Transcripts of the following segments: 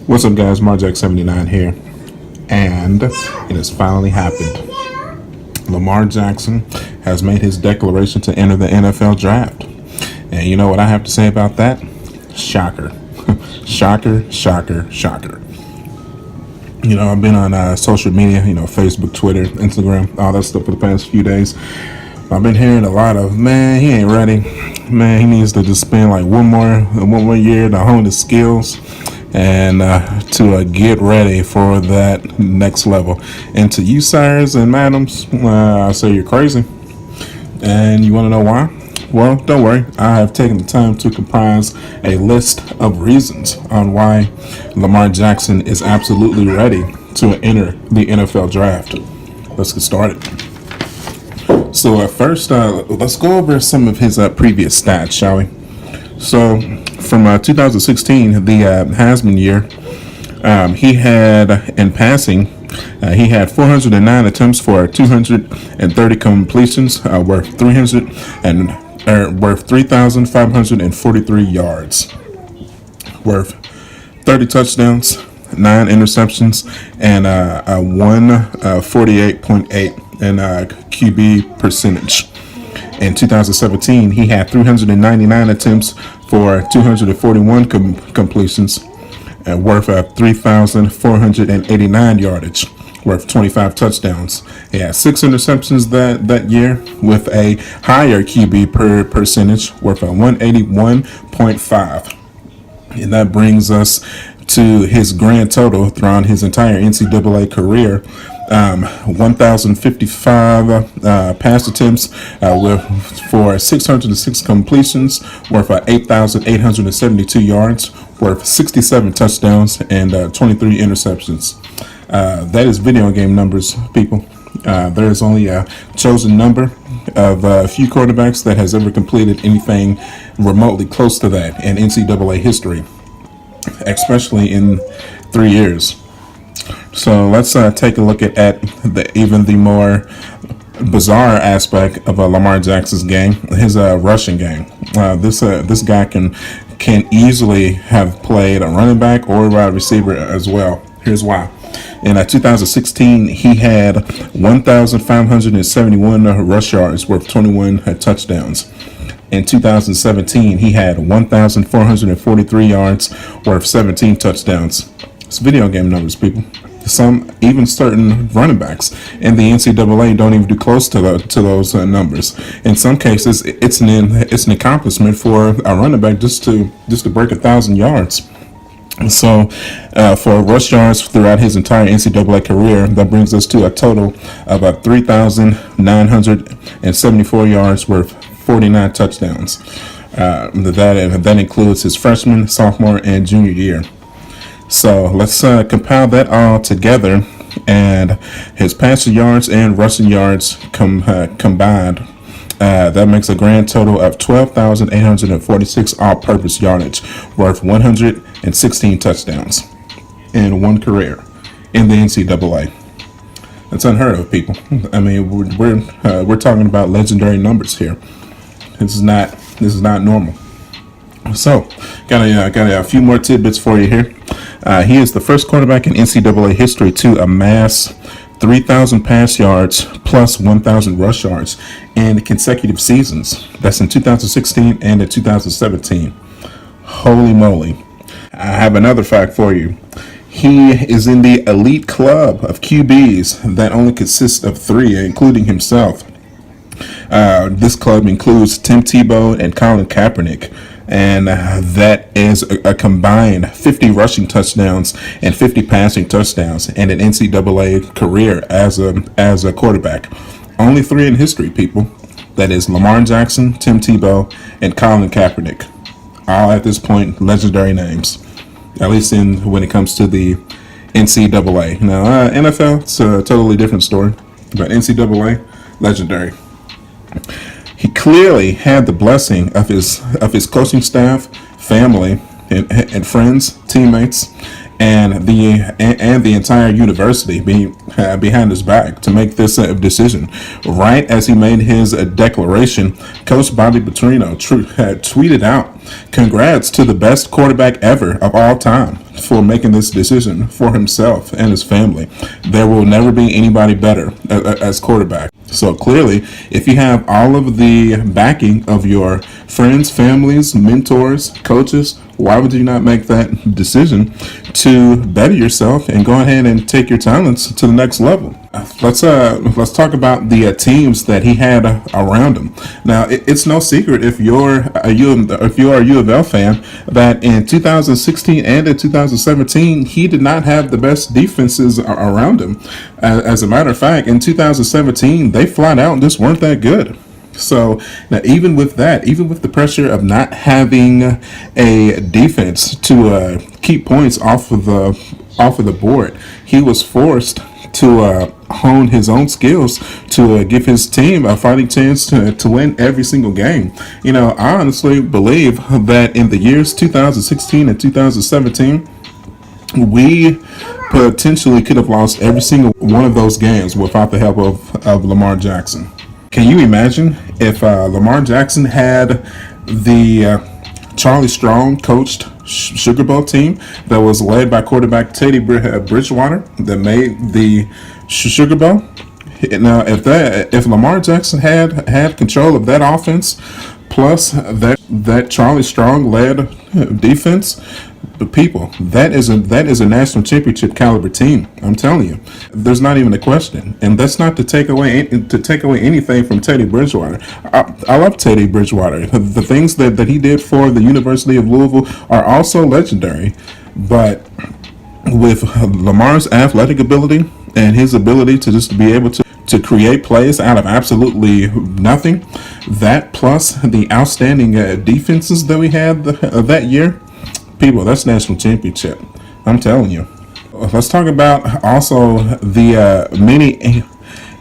What's up, guys? Marjack79 here, and it has finally happened. Lamar Jackson has made his declaration to enter the NFL draft. And you know what I have to say about that? Shocker. Shocker, shocker, shocker. You know, I've been on social media, Facebook, Twitter, Instagram, all that stuff for the past few days. I've been hearing a lot of, man, he ain't ready. Man, he needs to just spend like one more year to hone his skills and to get ready for that next level. And to you, sires and madams, I say you're crazy. And you want to know why? Well, don't worry. I have taken the time to comprise a list of reasons on why Lamar Jackson is absolutely ready to enter the NFL draft. Let's get started. So first, let's go over some of his previous stats, shall we? So from 2016, the Heisman year, he had, in passing, he had 409 attempts for 230 completions, worth 3,543 yards, worth 30 touchdowns, 9 interceptions, and 148.8 in QB percentage. In 2017, he had 399 attempts for 241 completions, worth 3,489 yardage, worth 25 touchdowns. He had 6 interceptions that year with a higher QB percentage, worth 181.5. And that brings us to his grand total throughout his entire NCAA career. 1,055 pass attempts for 606 completions, worth 8,872 yards, worth 67 touchdowns, and 23 interceptions. That is video game numbers, people. There is only a chosen number of a few quarterbacks that has ever completed anything remotely close to that in NCAA history, especially in 3 years. So let's take a look at the more bizarre aspect of Lamar Jackson's game, his rushing game. This guy can easily have played a running back or a wide receiver as well. Here's why. In 2016, he had 1,571 rush yards, worth 21 touchdowns. In 2017, he had 1,443 yards, worth 17 touchdowns. It's video game numbers, people. Some, even certain running backs in the NCAA don't even do close to those numbers. In some cases, it's an accomplishment for a running back just to break 1,000 yards. So, for rush yards throughout his entire NCAA career, that brings us to a total of 3,974 yards, worth 49 touchdowns. That includes his freshman, sophomore, and junior year. So let's compile that all together, and his passing yards and rushing yards combined. That makes a grand total of 12,846 all-purpose yardage, worth 116 touchdowns in one career in the NCAA. That's unheard of, people. I mean, we're talking about legendary numbers here. This is not normal. So, got a few more tidbits for you here. He is the first quarterback in NCAA history to amass 3,000 pass yards plus 1,000 rush yards in consecutive seasons. That's in 2016 and in 2017. Holy moly. I have another fact for you. He is in the elite club of QBs that only consists of 3, including himself. This club includes Tim Tebow and Colin Kaepernick, and that is a combined 50 rushing touchdowns and 50 passing touchdowns in an NCAA career as a quarterback. Only 3 in history, people. That is Lamar Jackson, Tim Tebow, and Colin Kaepernick. All at this point legendary names, at least when it comes to the NCAA. Now NFL, it's a totally different story, but NCAA, legendary. He clearly had the blessing of his coaching staff, family, and friends, teammates, and the entire university behind his back to make this decision. Right as he made his declaration, Coach Bobby Petrino tweeted out, "Congrats to the best quarterback ever of all time for making this decision for himself and his family. There will never be anybody better as quarterback." So clearly, if you have all of the backing of your friends, families, mentors, coaches, why would you not make that decision to better yourself and go ahead and take your talents to the next level? Let's talk about the teams that he had around him. Now, it's no secret if you're a U of L fan that in 2016 and in 2017 he did not have the best defenses around him. As a matter of fact, in 2017 they flat out just weren't that good. So now, even with that, even with the pressure of not having a defense to keep points off of the board, he was forced to hone his own skills to give his team a fighting chance to win every single game. I honestly believe that in the years 2016 and 2017, we potentially could have lost every single one of those games without the help of Lamar Jackson. Can you imagine if Lamar Jackson had the Charlie Strong coached Sugar Bowl team that was led by quarterback Teddy Bridgewater that made the Sugar Bowl? Now, if Lamar Jackson had control of that offense, plus that Charlie Strong led defense, the people, that is a national championship caliber team. I'm telling you, there's not even a question. And that's not to take away anything from Teddy Bridgewater. I love Teddy Bridgewater. The things that he did for the University of Louisville are also legendary. But with Lamar's athletic ability and his ability to just be able to create plays out of absolutely nothing, that plus the outstanding defenses that we had that year, people, that's national championship. I'm telling you. Let's talk about also the many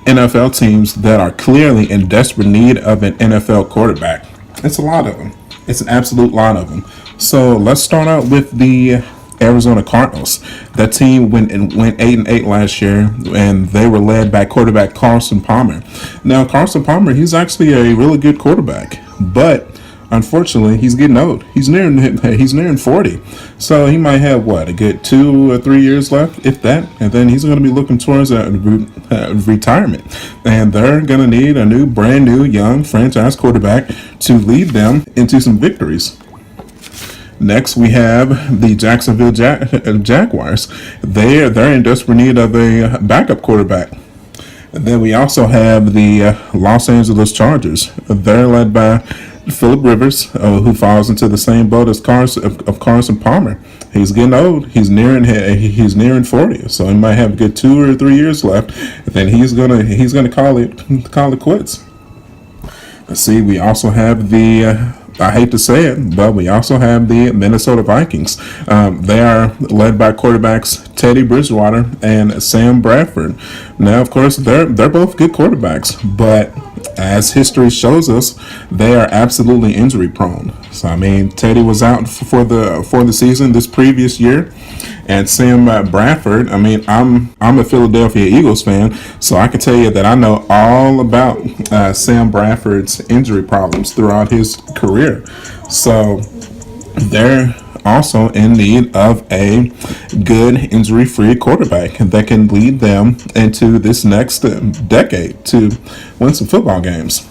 NFL teams that are clearly in desperate need of an NFL quarterback. It's a lot of them. It's an absolute lot of them. So let's start out with the Arizona Cardinals. That team went 8-8 last year, and they were led by quarterback Carson Palmer. Now, Carson Palmer, he's actually a really good quarterback, but unfortunately, he's getting old. He's nearing 40, so he might have a good 2 or 3 years left, if that, and then he's going to be looking towards retirement. And they're going to need a brand new, young franchise quarterback to lead them into some victories. Next, we have the Jacksonville Jaguars. They're in desperate need of a backup quarterback. And then we also have the Los Angeles Chargers. They're led by Phillip Rivers, who falls into the same boat as Carson Palmer. He's getting old. He's nearing 40, so he might have a good 2 or 3 years left. And then he's gonna call it quits. Let's see. We also have I hate to say it, but we also have the Minnesota Vikings. They are led by quarterbacks Teddy Bridgewater and Sam Bradford. Now, of course, they're both good quarterbacks, but as history shows us, they are absolutely injury prone. So, Teddy was out for the season this previous year, and Sam Bradford. I'm a Philadelphia Eagles fan, so I can tell you that I know all about Sam Bradford's injury problems throughout his career. So they're also in need of a good injury-free quarterback that can lead them into this next decade to win some football games.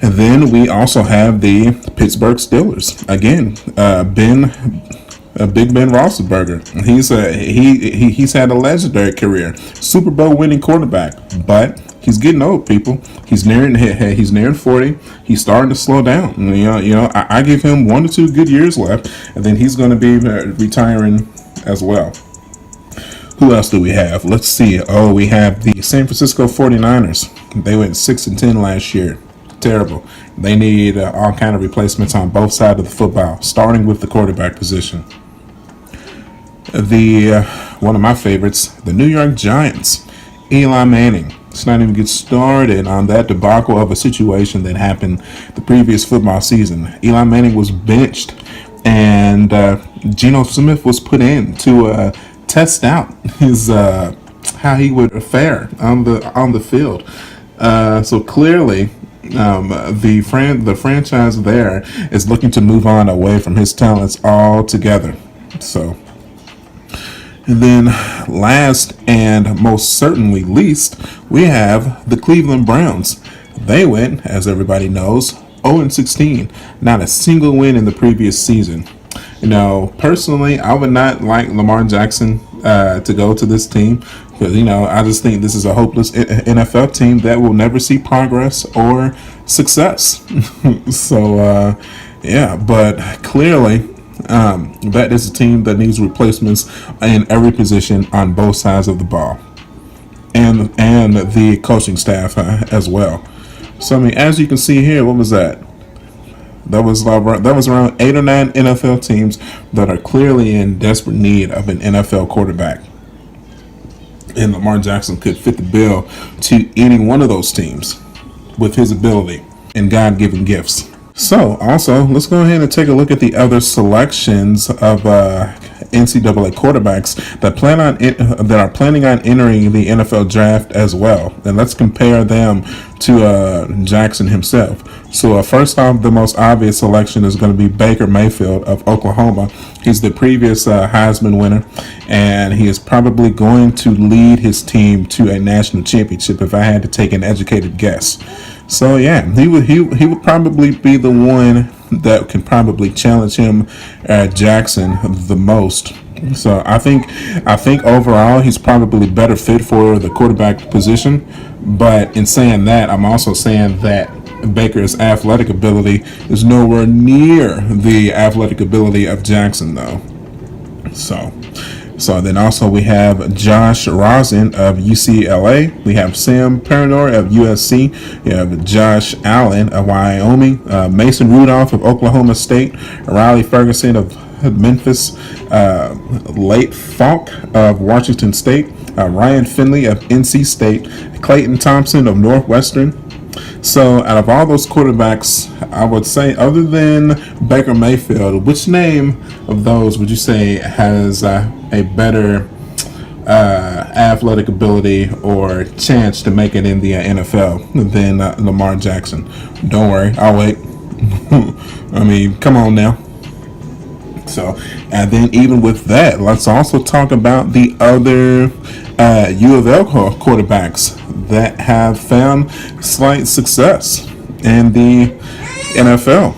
And then we also have the Pittsburgh Steelers. Again, Big Ben Roethlisberger. He's had a legendary career, Super Bowl winning quarterback, but he's getting old, people. He's nearing 40. He's starting to slow down. I give him 1 to 2 good years left, and then he's going to be retiring as well. Who else do we have? Let's see. Oh, we have the San Francisco 49ers. They went 6-10 last year. Terrible. They need all kind of replacements on both sides of the football, starting with the quarterback position. One of my favorites, the New York Giants. Eli Manning. Let's not even get started on that debacle of a situation that happened the previous football season. Eli Manning was benched and Geno Smith was put in to test out his how he would fare on the field. So clearly, the franchise there is looking to move on away from his talents altogether. So, and then last and most certainly least, we have the Cleveland Browns. They went, as everybody knows, 0-16, not a single win in the previous season. You know, personally, I would not like Lamar Jackson to go to this team because, you know, I just think this is a hopeless NFL team that will never see progress or success. So, yeah, but clearly that is a team that needs replacements in every position on both sides of the ball, and the coaching staff as well. So, I mean, as you can see here, what was that? That was around 8 or 9 NFL teams that are clearly in desperate need of an NFL quarterback. And Lamar Jackson could fit the bill to any one of those teams with his ability and God-given gifts. So, also, let's go ahead and take a look at the other selections of NCAA quarterbacks that are planning on entering the NFL draft as well, and let's compare them to Jackson himself. So, first off, the most obvious selection is going to be Baker Mayfield of Oklahoma. He's the previous Heisman winner, and he is probably going to lead his team to a national championship. If I had to take an educated guess. So yeah, he would probably be the one that can probably challenge him, Jackson, the most. So I think overall he's probably better fit for the quarterback position. But in saying that, I'm also saying that Baker's athletic ability is nowhere near the athletic ability of Jackson, though. So then also we have Josh Rosen of UCLA. We have Sam Paranor of USC. We have Josh Allen of Wyoming. Mason Rudolph of Oklahoma State. Riley Ferguson of Memphis. Late Falk of Washington State. Ryan Finley of NC State. Clayton Thompson of Northwestern. So out of all those quarterbacks, I would say other than Baker Mayfield, which name of those would you say has a better athletic ability or chance to make it in the NFL than Lamar Jackson? Don't worry, I'll wait. I mean, come on now. So, and then even with that, let's also talk about the other U of L quarterbacks that have found slight success in the NFL.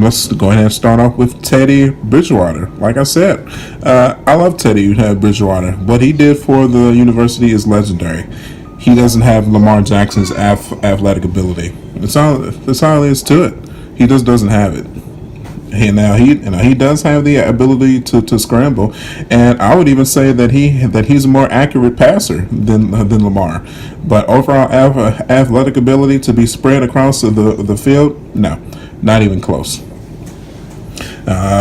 Let's go ahead and start off with Teddy Bridgewater. Like I said, I love Teddy Bridgewater. What he did for the university is legendary. He doesn't have Lamar Jackson's athletic ability. That's all there is to it. He just doesn't have it. He does have the ability to scramble, and I would even say that he's a more accurate passer than Lamar. But overall athletic ability to be spread across the field, no, not even close.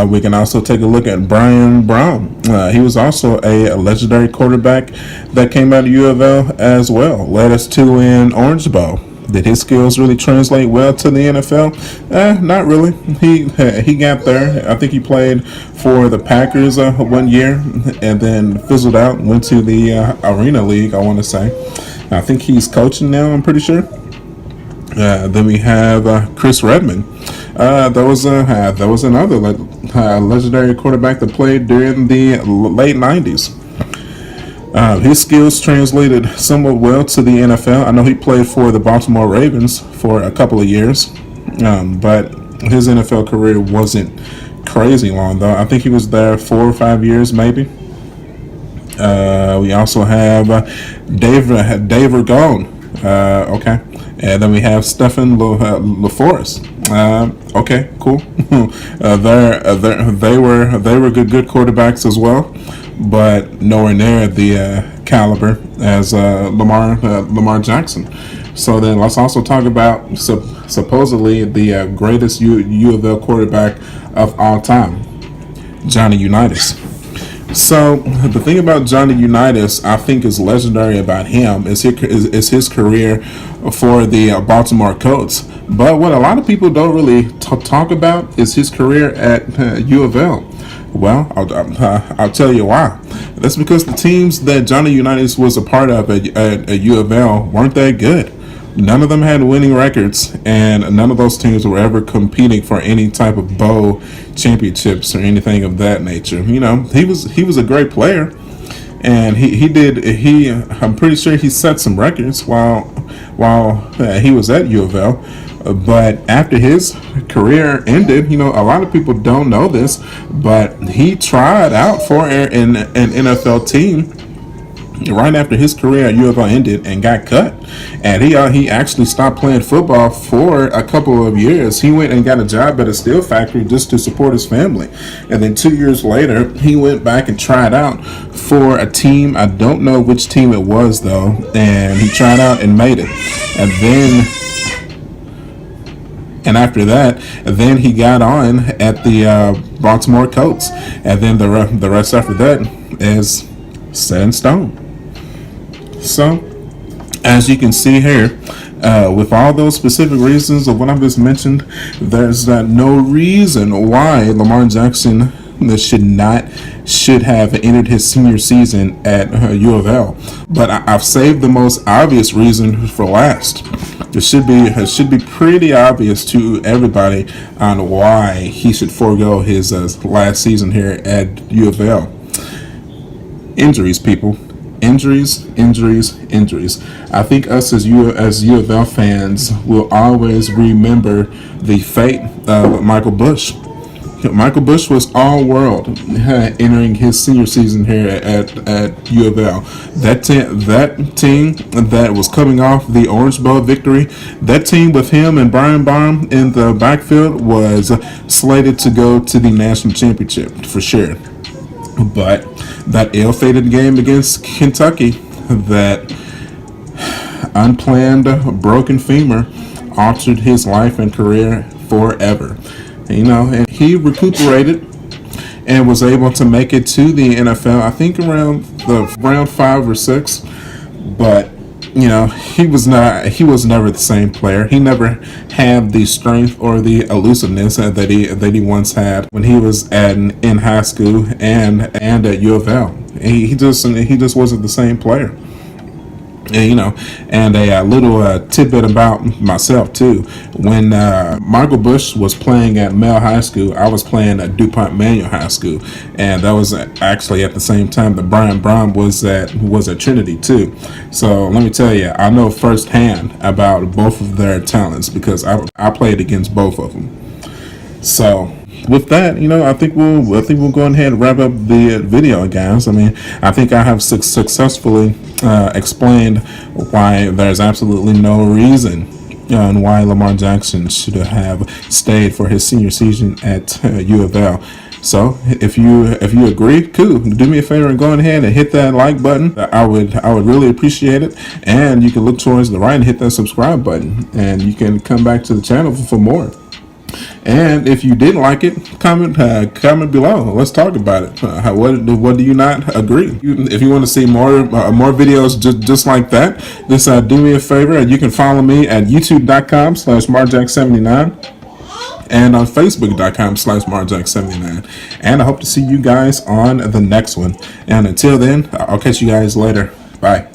We can also take a look at Brian Brown. He was also a legendary quarterback that came out of U of L as well. Led us to an Orange Bowl. Did his skills really translate well to the NFL? Not really. He got there. I think he played for the Packers 1 year and then fizzled out and went to the Arena League, I want to say. I think he's coaching now, I'm pretty sure. Then we have Chris Redman. There was another legendary quarterback that played during the late 90s. His skills translated somewhat well to the NFL. I know he played for the Baltimore Ravens for a couple of years, but his NFL career wasn't crazy long, though. I think he was there 4 or 5 years, maybe. We also have Dave Ragone. Okay. And then we have Stephen LaForest. Okay, cool. They were good quarterbacks as well, but nowhere near the caliber as Lamar Jackson. So then let's also talk about supposedly the greatest U of L quarterback of all time, Johnny Unitas. So the thing about Johnny Unitas, I think, is legendary about him is his career for the Baltimore Colts. But what a lot of people don't really talk about is his career at U of L. Well, I'll tell you why. That's because the teams that Johnny Unitas was a part of at U of L weren't that good. None of them had winning records, and none of those teams were ever competing for any type of bowl championships or anything of that nature. You know, he was a great player, and I'm pretty sure he set some records while he was at U of L. But after his career ended, you know, a lot of people don't know this, but he tried out for an NFL team right after his career at U of L ended and got cut. And he actually stopped playing football for a couple of years. He went and got a job at a steel factory just to support his family. And then 2 years later, he went back and tried out for a team. I don't know which team it was, though. And he tried out and made it. And after that, then he got on at the Baltimore Colts. And then the rest after that is set in stone. So, as you can see here, with all those specific reasons of what I've just mentioned, there's no reason why Lamar Jackson should have entered his senior season at U of L. But I've saved the most obvious reason for last. It should be pretty obvious to everybody on why he should forego his last season here at U of L. Injuries, people. Injuries. I think us as U of L fans will always remember the fate of Michael Bush. Michael Bush was all world entering his senior season here at U of L. That team that was coming off the Orange Bowl victory, that team with him and Brian Baum in the backfield was slated to go to the national championship for sure. But that ill-fated game against Kentucky, that unplanned broken femur, altered his life and career forever. You know, and he recuperated and was able to make it to the NFL, I think around round 5 or 6. But you know, he was never the same player. He never had the strength or the elusiveness that he once had when he was in high school and at U of L. He just wasn't the same player. And, you know, and a little tidbit about myself too. When Michael Bush was playing at Mel High School, I was playing at DuPont Manual High School, and that was actually at the same time that Brian Baum was at Trinity too. So let me tell you, I know firsthand about both of their talents because I played against both of them. So with that, you know, I think we'll go ahead and wrap up the video, guys. I mean, I think I have successfully explained why there's absolutely no reason on why Lamar Jackson should have stayed for his senior season at U of L. So if you agree, cool. Do me a favor and go ahead and hit that like button. I would really appreciate it. And you can look towards the right and hit that subscribe button, and you can come back to the channel for more. And if you didn't like it, comment below. Let's talk about it. What do you not agree? If you want to see more videos just like that, just do me a favor. You can follow me at youtube.com/marjack79 and on facebook.com/marjack79. And I hope to see you guys on the next one. And until then, I'll catch you guys later. Bye.